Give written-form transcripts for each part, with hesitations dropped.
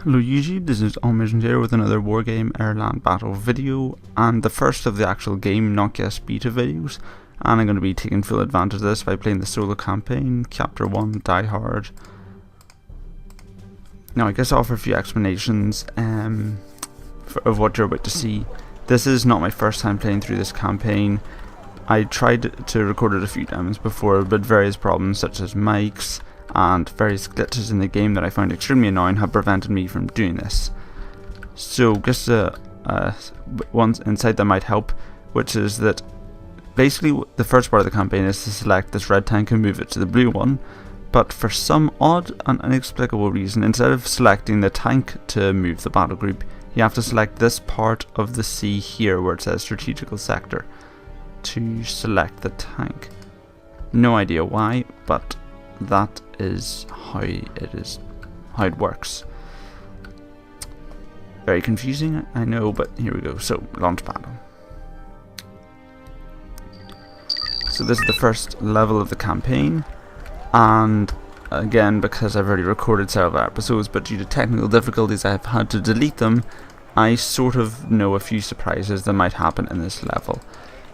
Hello YouTube, this is Almission here with another Wargame Airland battle video, and the first of the actual game, not just beta videos, and I'm going to be taking full advantage of this by playing the solo campaign, Chapter 1, Die Hard. Now I guess I'll offer a few explanations of what you're about to see. This is not my first time playing through this campaign. I tried to record it a few times before, but various problems such as mics and various glitches in the game that I found extremely annoying have prevented me from doing this. So just one insight that might help, which is that basically the first part of the campaign is to select this red tank and move it to the blue one, but for some odd and inexplicable reason, instead of selecting the tank to move the battle group, you have to select this part of the sea here where it says strategical sector to select the tank. No idea why, but that is how it works. Very confusing, I know, but here we go. So launch battle. So this is the first level of the campaign, and again, because I've already recorded several episodes, but due to technical difficulties I've had to delete them, I sort of know a few surprises that might happen in this level.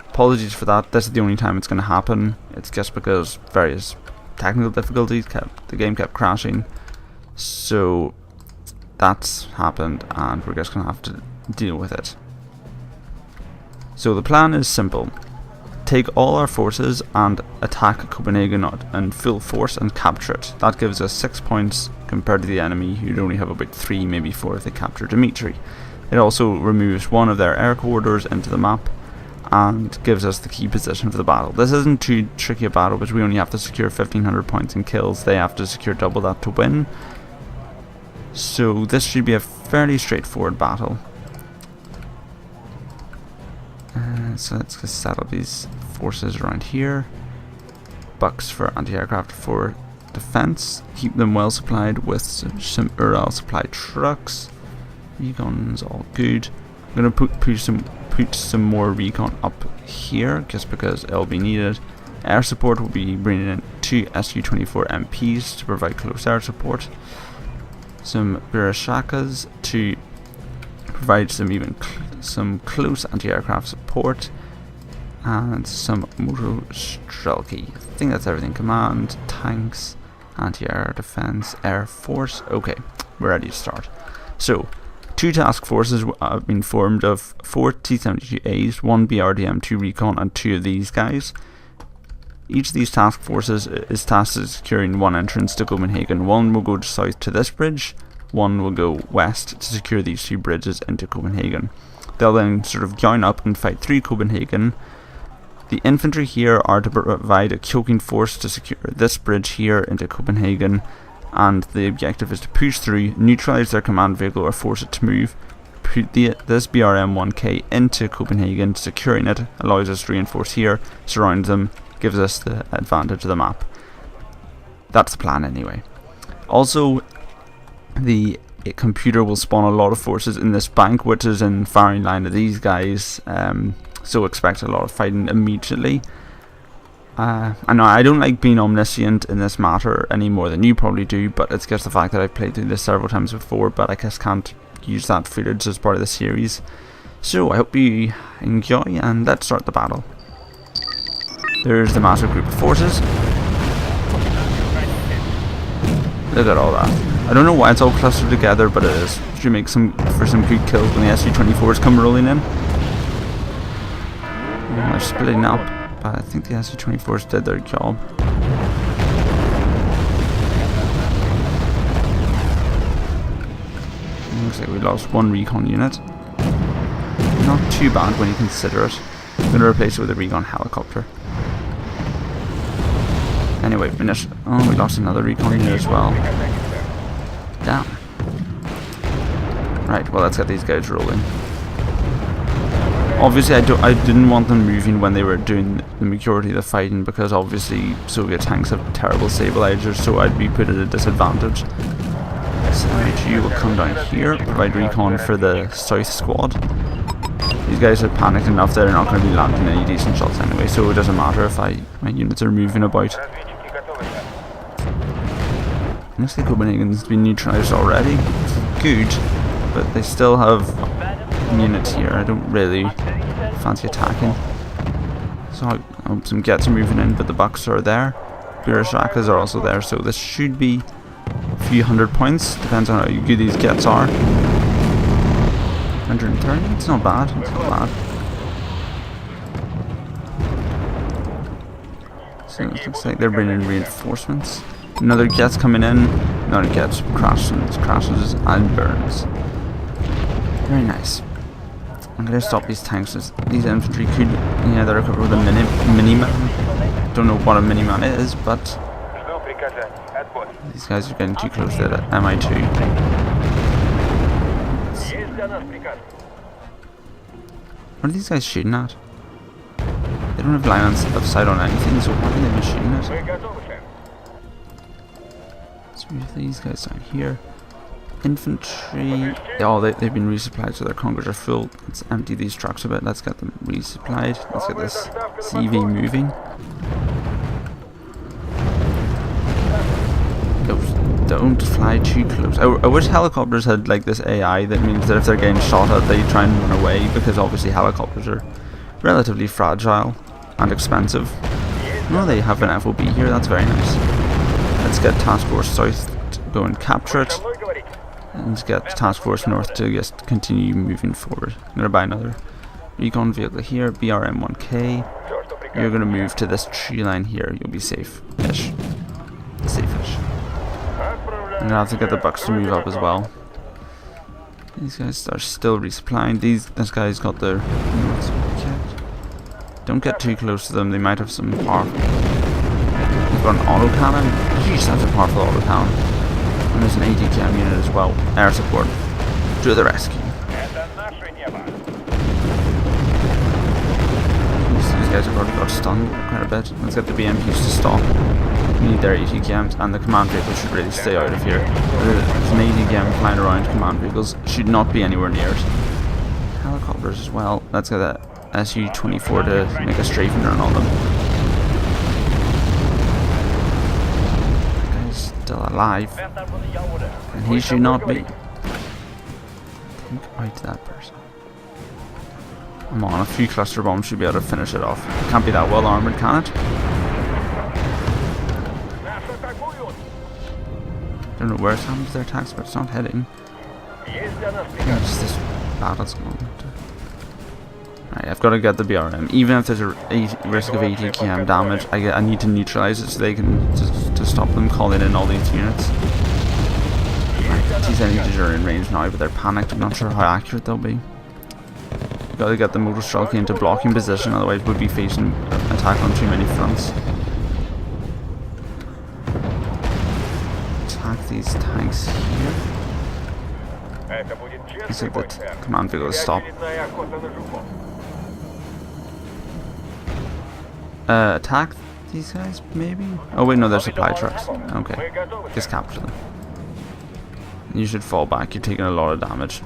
Apologies for that. This is the only time it's going to happen. It's just because various technical difficulties the game kept crashing, so that's happened and we're just gonna have to deal with it. So the plan is simple: take all our forces and attack Copenhagen in full force and capture it. That gives us 6 points compared to the enemy, who'd only have about 3, maybe 4 if they capture Dimitri. It also removes one of their air corridors into the map and gives us the key position for the battle. This isn't too tricky a battle, but we only have to secure 1500 points in kills. They have to secure double that to win. So this should be a fairly straightforward battle. So let's just set up these forces around here. Bucks for anti-aircraft for defense. Keep them well supplied with some Ural supply trucks. Recon's all good. I'm going to put some more recon up here just because it'll be needed. Air support will be bringing in 2 Su-24 MPs to provide close air support. Some Birashakas to provide some close anti-aircraft support, and some Motostrelki. I think that's everything. Command, tanks, anti-air defense, air force. Okay, we're ready to start. So 2 task forces have been formed of 4 T-72As, 1 BRDM, 2 recon, and 2 of these guys. Each of these task forces is tasked with securing 1 entrance to Copenhagen. 1 will go south to this bridge, 1 will go west to secure these 2 bridges into Copenhagen. They'll then sort of join up and fight through Copenhagen. The infantry here are to provide a choking force to secure this bridge here into Copenhagen, and the objective is to push through, neutralize their command vehicle or force it to move, put this BRM-1K into Copenhagen. Securing it allows us to reinforce here, surround them, gives us the advantage of the map. That's the plan anyway. Also, the computer will spawn a lot of forces in this bank, which is in firing line of these guys, so expect a lot of fighting immediately. I know I don't like being omniscient in this matter any more than you probably do, but it's just the fact that I've played through this several times before, but I just can't use that footage as part of the series. So I hope you enjoy, and let's start the battle. There's the massive group of forces. Look at all that. I don't know why it's all clustered together, but it is. Should make for some good kills when the Su-24s come rolling in. They're splitting up, but I think the Su-24s did their job. Looks like we lost 1 recon unit. Not too bad when you consider it. I'm going to replace it with a recon helicopter. Anyway, we lost another recon unit as well. Damn. Right, well, let's get these guys rolling. Obviously, I didn't want them moving when they were doing the majority of the fighting, because obviously Soviet tanks have terrible stabilizers, so I'd be put at a disadvantage. So MHU will come down here, provide recon for the south squad. These guys have panicked enough that they're not going to be landing any decent shots anyway, so it doesn't matter if my units are moving about. Looks like Copenhagen's been neutralized already. good, but they still have units here. I don't really fancy attacking. So I hope some gets are moving in, but the bucks are there. Bureaucrats are also there, so this should be a few hundred points. Depends on how good these gets are. 130, it's not bad, it's not bad. So it looks like they're bringing reinforcements. Another gets coming in, another gets crashes and burns. Very nice. I'm gonna stop these tanks. These infantry could either recover with a mini-man. Don't know what a mini-man is, but these guys are getting too close to that MI2. What are these guys shooting at? They don't have line of sight on anything, so what are they even shooting at? Let's move these guys down here. Infantry. Oh, they've been resupplied, so their conkers are full. Let's empty these trucks a bit. Let's get them resupplied. Let's get this CV moving. Don't fly too close. I wish helicopters had like this AI that means that if they're getting shot at, they try and run away, because obviously helicopters are relatively fragile and expensive. No, they have an FOB here. That's very nice. Let's get Task Force South to go and capture it, and get Task Force North to just continue moving forward. I'm going to buy another recon vehicle here, BRM-1K. You're going to move to this tree line here. You'll be safe-ish. Safe-ish. I'm going to have to get the bucks to move up as well. These guys are still resupplying. This guy's got their... Don't get too close to them. They might have some power. He's got an autocannon. Jeez, that's a powerful autocannon. And there's an ATKM unit as well. Air support. To the rescue. These guys have already got stunned quite a bit. Let's get the BMPs to stop. We need their ATKMs, and the command vehicles should really stay out of here. There's an ATKM flying around. Command vehicles should not be anywhere near it. Helicopters as well. Let's get that Su-24 to make a strafing run on them. That guy's still alive, and he should not be. Think out to that person. Come on, a few cluster bombs should be able to finish it off. It can't be that well armoured, can it? Don't know where it's happened to their attacks, but it's not hitting. It's this battle's going on. Right, I've got to get the BRM. Even if there's a risk of ATKM damage, I need to neutralise it so they can to stop them calling in all these units. Right, these enemies are in range now, but they're panicked. I'm not sure how accurate they'll be. We've got to get the motor Strelky into blocking position, otherwise we'll be facing attack on too many fronts. Attack these tanks here. Let's see if the command vehicle is stopped. Attack these guys, maybe? Oh wait, no, they're supply trucks. Okay, just capture them. You should fall back, you're taking a lot of damage.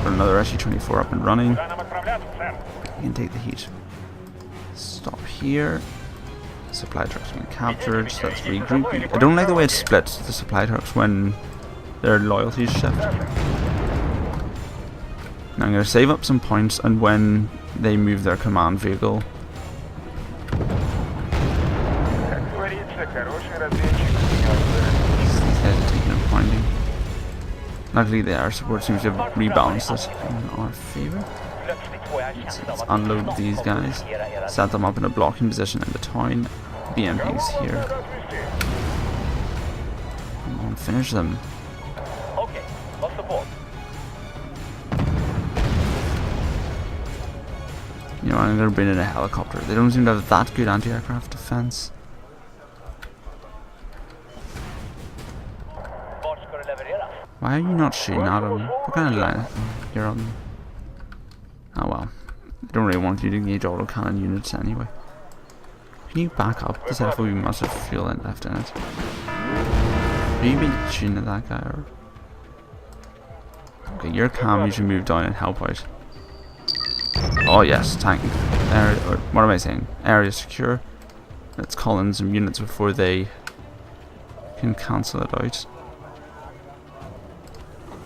Put another Su-24 up and running. You can take the heat. Stop here. Supply trucks being captured, so let's regroup. I don't like the way it splits the supply trucks when their loyalties shift. Now I'm going to save up some points, and when they move their command vehicle, these guys are taking a pounding. Luckily the air support seems to have rebalanced it in our favour. Let's unload these guys, set them up in a blocking position in the town. BMPs here. Come on, finish them. You know, I'm going to bring in a helicopter. They don't seem to have that good anti-aircraft defense. Why are you not shooting at them? What kind of line you're on them? Oh well. I don't really want you to engage autocannon units anyway. Can you back up? This FOB must have fuel left in it. Are you been shooting at that guy or? Okay, you're calm, you should move down and help out. Oh yes, tank. What am I saying? Area secure. Let's call in some units before they can cancel it out.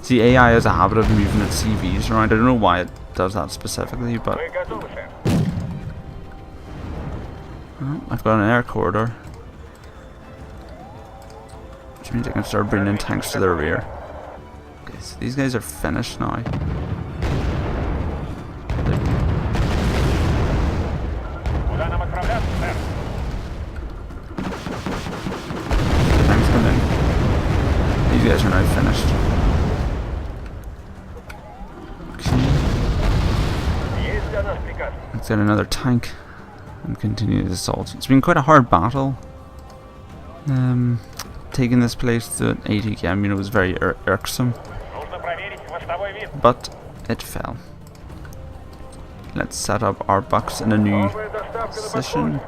See, AI has a habit of moving its CVs around. I don't know why it does that specifically, but oh, I've got an air corridor, which means I can start bringing in tanks to their rear. Okay, so these guys are finished now. Tanks come in. These guys are now finished. Let's get another tank and continue the assault. It's been quite a hard battle. Taking this place to 80 km was very irksome, but it fell. Let's set up our bucks in a new position.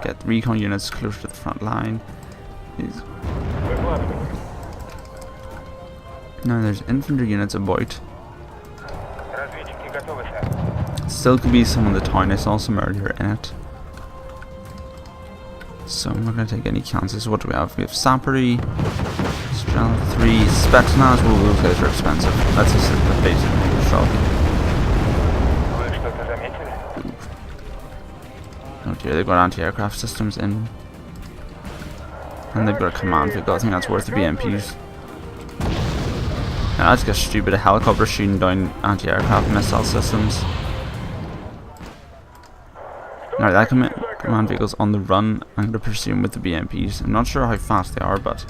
Get recon units closer to the front line. Now there's infantry units about. Still could be some of the town. I saw some earlier in it. So I'm not going to take any chances. What do we have? We have Sappery, Strela 3, Spetsnaz. Well, those guys are expensive. That's just the basic strategy. Oh dear, they've got anti-aircraft systems in. And they've got a command vehicle. I think that's worth the BMPs. Now that's just stupid. A helicopter shooting down anti-aircraft missile systems. Now that command vehicle's on the run. I'm going to pursue him with the BMPs. I'm not sure how fast they are, but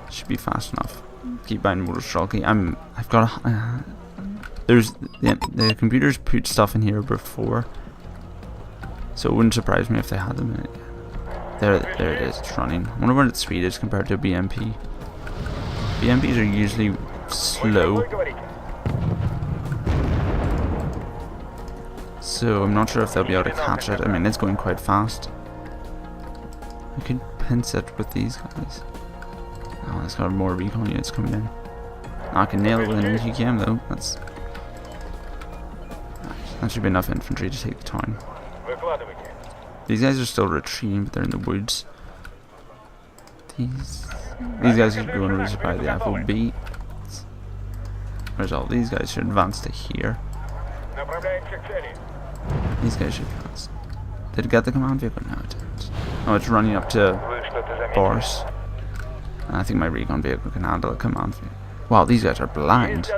should be fast enough. Keep buying motor strelky. I've got a, there's the computers put stuff in here before, so it wouldn't surprise me if they had them in it. There it is. It's running. I wonder what its speed is compared to a BMP. BMPs are usually slow, so I'm not sure if they'll be able to catch it. I mean, it's going quite fast. I could pinch it with these guys. Oh, it's got more recon units coming in. I can nail it with an ATKM though. That should be enough infantry to take the town. These guys are still retreating, but they're in the woods. These guys should go and resupply the FOB. Whereas all these guys should advance to here. These guys should advance. Did it get the command vehicle? No, it didn't. Oh, it's running up to Boris. And I think my recon vehicle can handle a command vehicle. Wow, these guys are blind.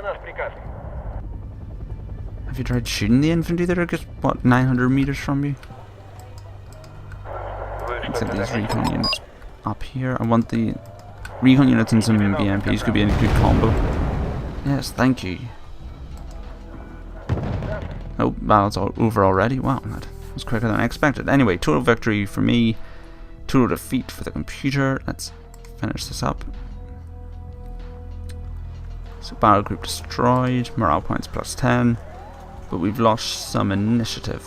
Have you tried shooting the infantry that are just, what, 900 meters from you? Except these recon units up here. I want the recon units and some BMPs could be in a good combo. Yes, thank you. Oh, battle's all over already. Wow, that was quicker than I expected. Anyway, total victory for me, total defeat for the computer. Let's finish this up. So battle group destroyed, morale points plus 10, but we've lost some initiative.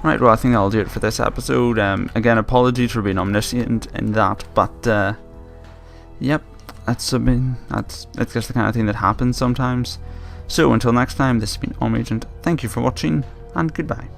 Right, well I think that'll do it for this episode. Again, apologies for being omniscient in that, but yep, that's just the kind of thing that happens sometimes. So until next time, this has been Agent. Thank you for watching, and goodbye.